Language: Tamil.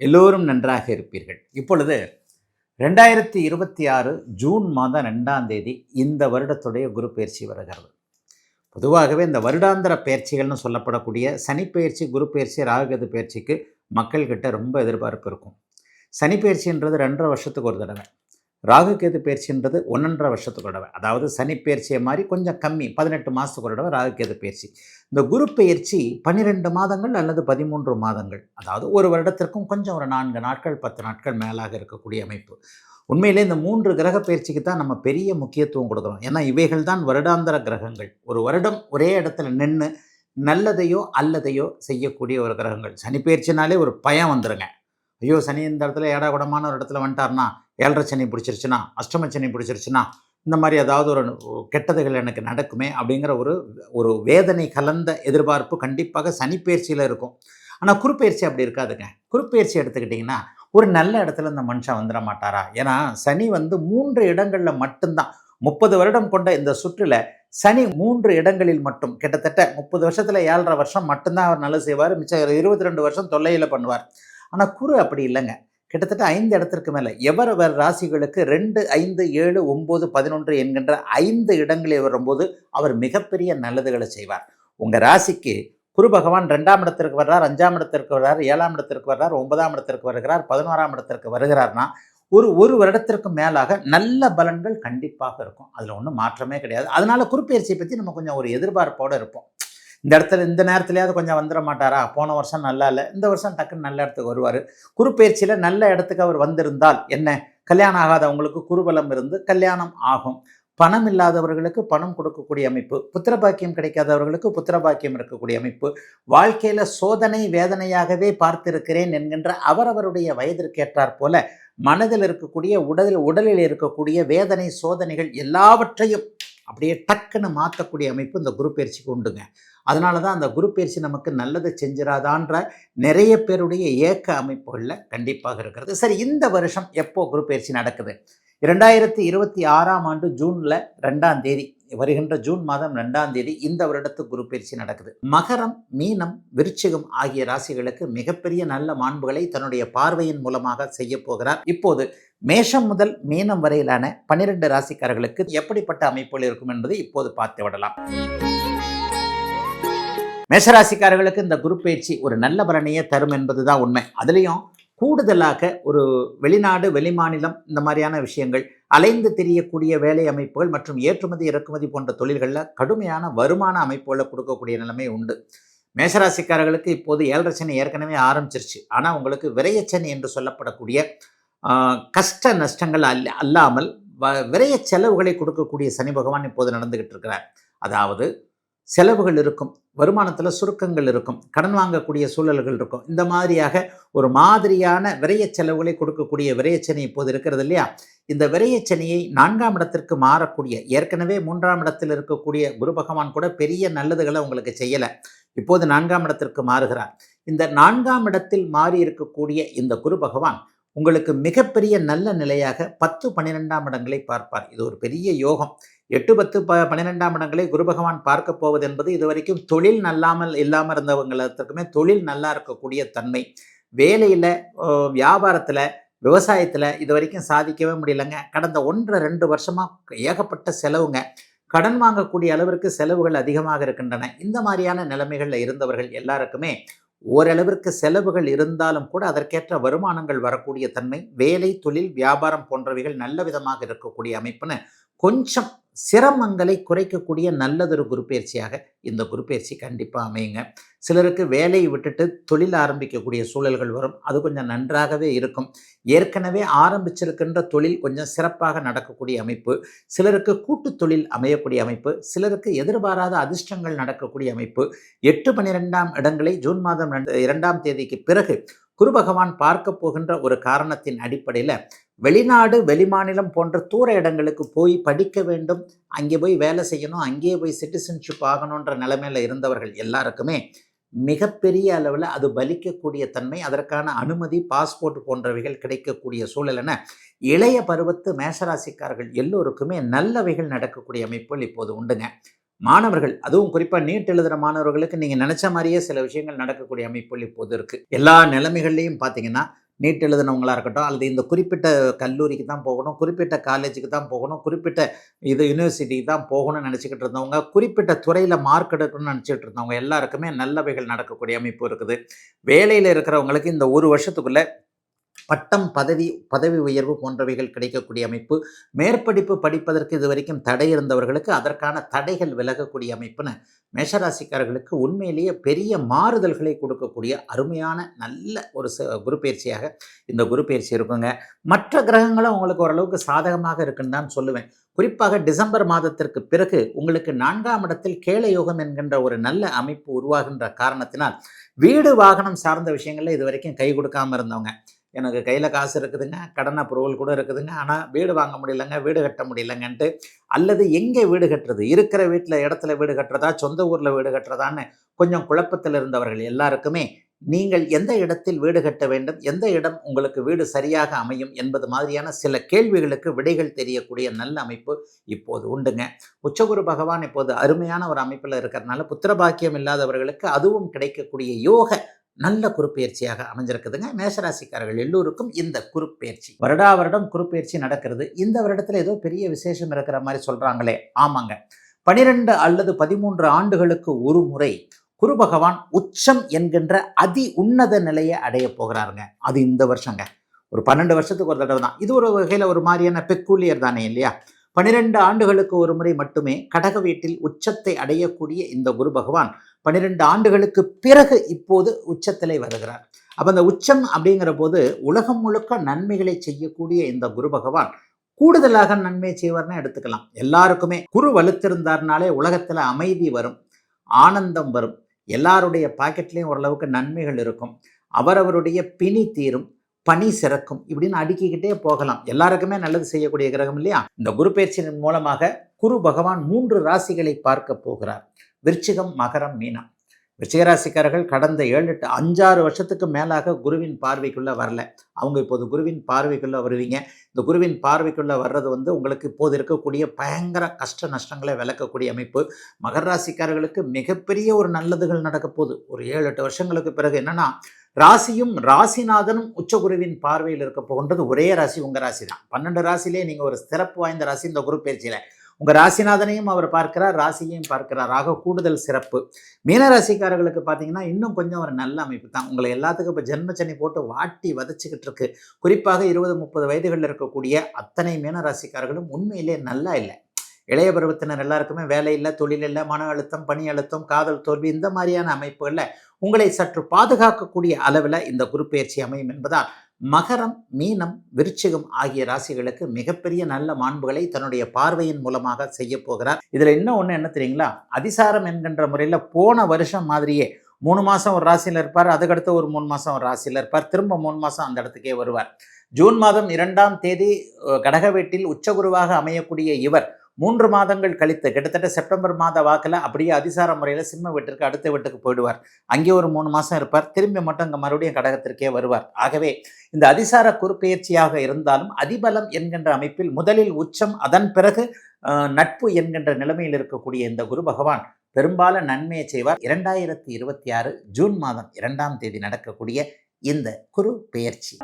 எல்லோரும் நன்றாக இருப்பீர்கள். இப்பொழுது 2026 ஜூன் மாதம் 2ஆம் தேதி இந்த வருடத்துடைய குரு பெயர்ச்சி வருகிறது. பொதுவாகவே இந்த வருடாந்திர பெயர்ச்சிகள்னு சொல்லப்படக்கூடிய சனி பெயர்ச்சி, குரு பெயர்ச்சி, ராகுகேது பெயர்ச்சிக்கு மக்கள்கிட்ட ரொம்ப எதிர்பார்ப்பு இருக்கும். சனி பெயர்ச்சின்றது 2.5 வருஷத்துக்கு ஒரு தடவை, ராகுகேது பெயர்ச்சின்றது 1.5 வருஷத்துக்கு ஒரு தடவை. அதாவது சனி பெயர்ச்சியை மாதிரி கொஞ்சம் கம்மி, 18 மாதத்துக்கு ஒரு தடவை ராகுகேது பெயர்ச்சி. இந்த குரு பெயர்ச்சி 12 மாதங்கள் அல்லது 13 மாதங்கள், அதாவது ஒரு வருடத்திற்கும் கொஞ்சம் ஒரு 4 நாட்கள் 10 நாட்கள் மேலாக இருக்கக்கூடிய அமைப்பு. உண்மையிலே இந்த 3 கிரக பயிற்சிக்கு தான் நம்ம பெரிய முக்கியத்துவம் கொடுக்குறோம். ஏன்னா இவைகள் தான் வருடாந்திர கிரகங்கள். ஒரு வருடம் ஒரே இடத்துல நின்று நல்லதையோ அல்லதையோ செய்யக்கூடிய ஒரு கிரகங்கள். சனி பயிற்சினாலே ஒரு பயம் வந்துடுங்க. ஐயோ, சனி இந்த இடத்துல ஏடாகுடமான ஒரு இடத்துல வந்துட்டார்னா, 7.5 சனி பிடிச்சிருச்சுன்னா, அஷ்டம சனி பிடிச்சிருச்சுன்னா, இந்த மாதிரி ஏதாவது ஒரு கெட்டதுகள் எனக்கு நடக்குமே அப்படிங்கிற ஒரு வேதனை கலந்த எதிர்பார்ப்பு கண்டிப்பாக சனிப்பெயர்ச்சியில் இருக்கும். ஆனால் குருப்பெயர்ச்சி அப்படி இருக்காதுங்க. குருப்பெயர்ச்சி எடுத்துக்கிட்டிங்கன்னா ஒரு நல்ல இடத்துல இந்த மனுஷன் வந்துட மாட்டாரா? ஏன்னா சனி 3 இடங்களில் மட்டும்தான் 30 வருடம் கொண்ட இந்த சுற்றில் சனி 3 இடங்களில் மட்டும் கிட்டத்தட்ட 30 வருஷத்தில் 7.5 வருஷம் மட்டும்தான் அவர் நல்லது செய்வார். மிச்சம் 22 வருஷம் தொல்லையில் பண்ணுவார். ஆனால் குரு அப்படி இல்லைங்க. கிட்டத்தட்ட 5 இடத்திற்கு மேலே எவரவர் ராசிகளுக்கு 2, 5, 7, 9, 11 என்கின்ற 5 இடங்களில் வரும்போது அவர் மிகப்பெரிய நல்லதுகளை செய்வார். உங்கள் ராசிக்கு குரு பகவான் 2ஆம் இடத்திற்கு வர்றார், 5ஆம் இடத்திற்கு வர்றார், 7ஆம் இடத்திற்கு வர்றார், 9ஆம் இடத்திற்கு வருகிறார், 11ஆம் இடத்திற்கு வருகிறார்னா ஒரு வருடத்திற்கு மேலாக நல்ல பலன்கள் கண்டிப்பாக இருக்கும். அதில் ஒன்றும் மாற்றமே கிடையாது. அதனால குருப்பெயர்ச்சியை பற்றி நம்ம கொஞ்சம் ஒரு எதிர்பார்ப்போடு இருப்போம். இந்த இடத்துல இந்த நேரத்துலையாவது கொஞ்சம் வந்துட மாட்டாரா? போன வருஷம் நல்லா இல்லை, இந்த வருஷம் டக்குன்னு நல்ல இடத்துக்கு வருவார். குருப்பெயர்ச்சியில் நல்ல இடத்துக்கு அவர் வந்திருந்தால் என்ன, கல்யாணம் ஆகாதவங்களுக்கு குருபலம் இருந்து கல்யாணம் ஆகும். பணம் இல்லாதவர்களுக்கு பணம் கொடுக்கக்கூடிய அமைப்பு, புத்திரபாக்கியம் கிடைக்காதவர்களுக்கு புத்திரபாக்கியம் இருக்கக்கூடிய அமைப்பு, வாழ்க்கையில் சோதனை வேதனையாகவே பார்த்திருக்கிறேன் என்கின்ற அவரவருடைய வயதிற்கேற்றாற் போல மனதில் இருக்கக்கூடிய உடலில் இருக்கக்கூடிய வேதனை சோதனைகள் எல்லாவற்றையும் அப்படியே டக்குன்னு மாற்றக்கூடிய அமைப்பு இந்த குரு பயிற்சிக்கு உண்டுங்க. அதனால தான் அந்த குரு பயிற்சி நமக்கு நல்லதை செஞ்சிடாதான்ற நிறைய பேருடைய ஏக்க அமைப்புகளில் கண்டிப்பாக இருக்கிறது. சரி, இந்த வருஷம் எப்போ குரு பயிற்சி நடக்குது? 2026ஆம் ஆண்டு ஜூனில் 2ஆம் தேதி, வருகின்ற ஜூன் மாதம் 2ஆம் தேதி இந்த வருடத்துக்கு குரு பயிற்சி நடக்குது. மகரம், மீனம், விருச்சிகம் ஆகிய ராசிகளுக்கு மிகப்பெரிய நல்ல மாண்புகளை தன்னுடைய பார்வையின் மூலமாக செய்ய போகிறார். இப்போது மேஷம் முதல் மீனம் வரையிலான 12 ராசிக்காரர்களுக்கு எப்படிப்பட்ட அமைப்புகள் இருக்கும் என்பதை இப்போது பார்த்து விடலாம். மேஷராசிக்காரர்களுக்கு இந்த குரு பயிற்சி ஒரு நல்ல பலனையே தரும் என்பதுதான் உண்மை. அதுலேயும் கூடுதலாக ஒரு வெளிநாடு, வெளிமாநிலம் இந்த மாதிரியான விஷயங்கள், அலைந்து தெரியக்கூடிய வேலை அமைப்புகள் மற்றும் ஏற்றுமதி இறக்குமதி போன்ற தொழில்களில் கடுமையான வருமான அமைப்புகளை கொடுக்கக்கூடிய நிலைமை உண்டு. மேஷராசிக்காரர்களுக்கு இப்போது 7.5 சனி ஏற்கனவே ஆரம்பிச்சிருச்சு. ஆனால் உங்களுக்கு விரயச்சனி என்று சொல்லப்படக்கூடிய கஷ்ட நஷ்டங்கள் அல்லாமல் விரய செலவுகளை கொடுக்கக்கூடிய சனி பகவான் இப்போது நடந்துகிட்டு இருக்கிறார். அதாவது செலவுகள் இருக்கும், வருமானத்தில் சுருக்கங்கள் இருக்கும், கடன் வாங்கக்கூடிய சூழல்கள் இருக்கும். இந்த மாதிரியாக ஒரு மாதிரியான விரைய செலவுகளை கொடுக்கக்கூடிய விரயச்சனி இப்போது இருக்கிறது இல்லையா? இந்த விரயச்சனியை 4ஆம் இடத்திற்கு மாறக்கூடிய, ஏற்கனவே 3ஆம் இடத்தில் இருக்கக்கூடிய குரு பகவான் கூட பெரிய நல்லதுகளை உங்களுக்கு செய்யலை. இப்போது 4ஆம் இடத்திற்கு மாறுகிறார். இந்த 4ஆம் இடத்தில் மாறி இருக்கக்கூடிய இந்த குரு பகவான் உங்களுக்கு மிகப்பெரிய நல்ல நிலையாக 10, 12ஆம் இடங்களை பார்ப்பார். இது ஒரு பெரிய யோகம். 8, 10, 12ஆம் இடங்களை குரு பகவான் பார்க்க போவது என்பது இதுவரைக்கும் தொழில் இல்லாமல் இருந்தவங்களுக்குமே தொழில் நல்லா இருக்கக்கூடிய தன்மை, வேலையில், வியாபாரத்தில், விவசாயத்தில் இது வரைக்கும் சாதிக்கவே முடியலைங்க. கடந்த 1-2 வருஷமாக ஏகப்பட்ட செலவுங்க. கடன் வாங்கக்கூடிய அளவிற்கு செலவுகள் அதிகமாக இருக்கின்றன. இந்த மாதிரியான நிலைமைகளில் இருந்தவர்கள் எல்லாருக்குமே ஓரளவிற்கு செலவுகள் இருந்தாலும் கூட அதற்கேற்ற வருமானங்கள் வரக்கூடிய தன்மை, வேலை, தொழில், வியாபாரம் போன்றவைகள் நல்ல விதமாக இருக்கக்கூடிய அமைப்புன்னு கொஞ்சம் சிரமங்களை குறைக்கக்கூடிய நல்லதொரு குரு பயிற்சியாக இந்த குரு பயிற்சி கண்டிப்பாக அமையுங்க. சிலருக்கு வேலையை விட்டுட்டு தொழில் ஆரம்பிக்கக்கூடிய சூழல்கள் வரும். அது கொஞ்சம் நன்றாகவே இருக்கும். ஏற்கனவே ஆரம்பிச்சிருக்கின்ற தொழில் கொஞ்சம் சிறப்பாக நடக்கக்கூடிய அமைப்பு, சிலருக்கு கூட்டு தொழில் அமையக்கூடிய அமைப்பு, சிலருக்கு எதிர்பாராத அதிர்ஷ்டங்கள் நடக்கக்கூடிய அமைப்பு. 8, 12ஆம் இடங்களை ஜூன் மாதம் 2ஆம் தேதிக்கு பிறகு குரு பகவான் பார்க்க போகின்ற ஒரு காரணத்தின் அடிப்படையில் வெளிநாடு, வெளிமாநிலம் போன்ற தூர இடங்களுக்கு போய் படிக்க வேண்டும், அங்கே போய் வேலை செய்யணும், அங்கேயே போய் சிட்டிசன்ஷிப் ஆகணுன்ற நிலைமையில் இருந்தவர்கள் எல்லாருக்குமே மிகப்பெரிய அளவில் அது பலிக்கக்கூடிய தன்மை, அதற்கான அனுமதி, பாஸ்போர்ட் போன்றவைகள் கிடைக்கக்கூடிய சூழல் என இளைய பருவத்து மேஷராசிக்காரர்கள் எல்லோருக்குமே நல்லவைகள் நடக்கக்கூடிய அமைப்புகள் இப்போது உண்டுங்க. மாணவர்கள், அதுவும் குறிப்பாக நீட் எழுதுகிற மாணவர்களுக்கு நீங்கள் நினச்ச மாதிரியே சில விஷயங்கள் நடக்கக்கூடிய அமைப்புகள் இப்போது இருக்குது. எல்லா நிலைமைகள்லையும் பார்த்தீங்கன்னா நீட் எழுதினவங்களா இருக்கட்டும், அல்லது இந்த குறிப்பிட்ட கல்லூரிக்கு தான் போகணும், குறிப்பிட்ட காலேஜுக்கு தான் போகணும், குறிப்பிட்ட யூனிவர்சிட்டிக்கு தான் போகணும்னு நினச்சிக்கிட்டு இருந்தவங்க, குறிப்பிட்ட துறையில் மார்க் எடுக்கணும்னு நினச்சிட்டு இருந்தவங்க எல்லாருக்குமே நல்லவைகள் நடக்கக்கூடிய அமைப்பு இருக்குது. வேலையில் இருக்கிறவங்களுக்கு இந்த ஒரு வருஷத்துக்குள்ளே பட்டம், பதவி உயர்வு போன்றவைகள் கிடைக்கக்கூடிய அமைப்பு. மேற்படிப்பு படிப்பதற்கு இதுவரைக்கும் தடை இருந்தவர்களுக்கு அதற்கான தடைகள் விலகக்கூடிய அமைப்புன்னு மேஷராசிக்காரர்களுக்கு உண்மையிலேயே பெரிய மாறுதல்களை கொடுக்கக்கூடிய அருமையான நல்ல ஒரு குரு பயிற்சியாக இந்த குரு பயிற்சி இருக்குங்க. மற்ற கிரகங்களும் உங்களுக்கு ஓரளவுக்கு சாதகமாக இருக்குன்னு தான் சொல்லுவேன். குறிப்பாக டிசம்பர் மாதத்திற்கு பிறகு உங்களுக்கு 4ஆம் இடத்தில் கேளை யோகம் என்கின்ற ஒரு நல்ல அமைப்பு உருவாகின்ற காரணத்தினால் வீடு வாகனம் சார்ந்த விஷயங்களில் இது வரைக்கும் கை கொடுக்காமல் இருந்தவங்க, எனக்கு கையில் காசு இருக்குதுங்க, கடன் அப்ரூவல் கூட இருக்குதுங்க, ஆனால் வீடு வாங்க முடியலைங்க, வீடு கட்ட முடியலைங்கன்ட்டு, அல்லது எங்கே வீடு கட்டுறது, இருக்கிற வீட்டில் இடத்துல வீடு கட்டுறதா, சொந்த ஊரில் வீடு கட்டுறதான்னு கொஞ்சம் குழப்பத்தில் இருந்தவர்கள் எல்லாருக்குமே நீங்கள் எந்த இடத்தில் வீடு கட்ட வேண்டும், எந்த இடம் உங்களுக்கு வீடு சரியாக அமையும் என்பது மாதிரியான சில கேள்விகளுக்கு விடைகள் தெரியக்கூடிய நல்ல அமைப்பு இப்போது உண்டுங்க. உச்சகுரு பகவான் இப்போது அருமையான ஒரு அமைப்பில் இருக்கிறதுனால புத்திரபாக்கியம் இல்லாதவர்களுக்கு அதுவும் கிடைக்கக்கூடிய யோக நல்ல குருப்பெயர்ச்சியாக அமைஞ்சிருக்குதுங்க. மேஷராசிக்காரர்கள் எல்லோருக்கும் இந்த குருப்பெயர்ச்சி வருடா வருடம் குருப்பெயர்ச்சி நடக்கிறது. இந்த வருடத்தில் ஏதோ பெரிய விசேஷம் இருக்கிற மாதிரி சொல்கிறாங்களே, ஆமாங்க. 12 அல்லது 13 ஆண்டுகளுக்கு ஒரு முறை குரு பகவான் உச்சம் என்கின்ற அதி உன்னத நிலையை அடைய போகிறாருங்க. அது இந்த வருஷங்க. ஒரு 12 வருஷத்துக்கு ஒரு தடவை தான். இது ஒரு வகையில் ஒரு மாதிரியான பெக்கூலியர் தானே இல்லையா? 12 ஆண்டுகளுக்கு ஒரு முறை மட்டுமே கடக வீட்டில் உச்சத்தை அடையக்கூடிய இந்த குரு பகவான் 12 ஆண்டுகளுக்கு பிறகு இப்போது உச்சத்திலே வருகிறார். அப்போ அந்த உச்சம் அப்படிங்கிற போது உலகம் முழுக்க நன்மைகளை செய்யக்கூடிய இந்த குரு பகவான் கூடுதலாக நன்மை செய்வார்னு எடுத்துக்கலாம். எல்லாருக்குமே குரு வலுத்திருந்தார்னாலே உலகத்தில் அமைதி வரும், ஆனந்தம் வரும், எல்லாருடைய பாக்கெட்லேயும் ஓரளவுக்கு நன்மைகள் இருக்கும், அவரவருடைய பிணி தீரும், பணி சிறக்கும், இப்படின்னு அடுக்கிக்கிட்டே போகலாம். எல்லாருக்குமே நல்லது செய்யக்கூடிய கிரகம் இல்லையா? இந்த குரு பயிற்சியின் மூலமாக குரு பகவான் 3 ராசிகளை பார்க்க போகிறார். விருச்சிகம், மகரம், மீனம். விருச்சிகராசிக்காரர்கள் கடந்த 5-6 வருஷத்துக்கு மேலாக குருவின் பார்வைக்குள்ளே வரல. அவங்க இப்போது குருவின் பார்வைக்குள்ளே வருவீங்க. இந்த குருவின் பார்வைக்குள்ளே வர்றது உங்களுக்கு இப்போது இருக்கக்கூடிய பயங்கர கஷ்ட நஷ்டங்களை விளக்கக்கூடிய அமைப்பு. மகர ராசிக்காரர்களுக்கு மிகப்பெரிய ஒரு நல்லதுகள் நடக்க போகுது. ஒரு 7-8 வருஷங்களுக்கு பிறகு என்னன்னா, ராசியும் ராசிநாதனும் உச்சகுருவின் பார்வையில் இருக்க போகின்றது. ஒரே ராசி உங்கள் ராசி தான். 12 ராசிலே நீங்கள் ஒரு சிறப்பு வாய்ந்த ராசி இந்த குரு பயிற்சியில். உங்கள் ராசிநாதனையும் அவர் பார்க்கிறார், ராசியையும் பார்க்கிறார். ஆக கூடுதல் சிறப்பு. மீனராசிக்காரர்களுக்கு பார்த்தீங்கன்னா இன்னும் கொஞ்சம் ஒரு நல்ல அமைப்பு தான். உங்களை எல்லாத்துக்கும் இப்போ ஜென்மச்சனி போட்டு வாட்டி வதச்சிக்கிட்டு இருக்கு. குறிப்பாக 20-30 வயதுகளில் இருக்கக்கூடிய அத்தனை மீனராசிக்காரர்களும் உண்மையிலே நல்லா இல்லை. இளைய பருவத்தினர் எல்லாருக்குமே வேலை இல்லை, தொழில் இல்லை, மன அழுத்தம், பணி அழுத்தம், காதல் தோல்வி, இந்த மாதிரியான அமைப்புகளில் உங்களை சற்று பாதுகாக்கக்கூடிய அளவில் இந்த குரு பயிற்சி அமையும் என்பதால் மகரம், மீனம், விருச்சிகம் ஆகிய ராசிகளுக்கு மிகப்பெரிய நல்ல மாண்புகளை தன்னுடைய பார்வையின் மூலமாக செய்ய போகிறார். இதில் இன்னும் ஒன்று என்ன தெரியுங்களா? அதிசாரம் என்கின்ற முறையில் போன வருஷம் மாதிரியே 3 மாதம் ஒரு ராசியில் இருப்பார், அதுக்கடுத்து ஒரு 3 மாதம் ஒரு ராசியில் இருப்பார், திரும்ப 3 மாதம் அந்த இடத்துக்கே வருவார். ஜூன் மாதம் 2ஆம் தேதி கடக வீட்டில் உச்சகுருவாக அமையக்கூடிய இவர் 3 மாதங்கள் கழித்து கிட்டத்தட்ட செப்டம்பர் மாத வாக்கில் அப்படியே அதிசார முறையில் சிம்ம வீட்டிற்கு அடுத்த வீட்டுக்கு போயிடுவார். அங்கே ஒரு 3 மாதம் இருப்பார், திரும்பி மட்டும் இங்கே மறுபடியும் கடகத்திற்கே வருவார். ஆகவே இந்த அதிசார குறுப்பெயர்ச்சியாக இருந்தாலும் அதிபலம் என்கின்ற அமைப்பில் முதலில் உச்சம், அதன் பிறகு நட்பு என்கின்ற நிலைமையில் இருக்கக்கூடிய இந்த குரு பகவான் பெரும்பாலும் நன்மையை செய்வார். 2026 ஜூன் மாதம் 2ஆம் தேதி நடக்கக்கூடிய இந்த குரு பெயர்ச்சி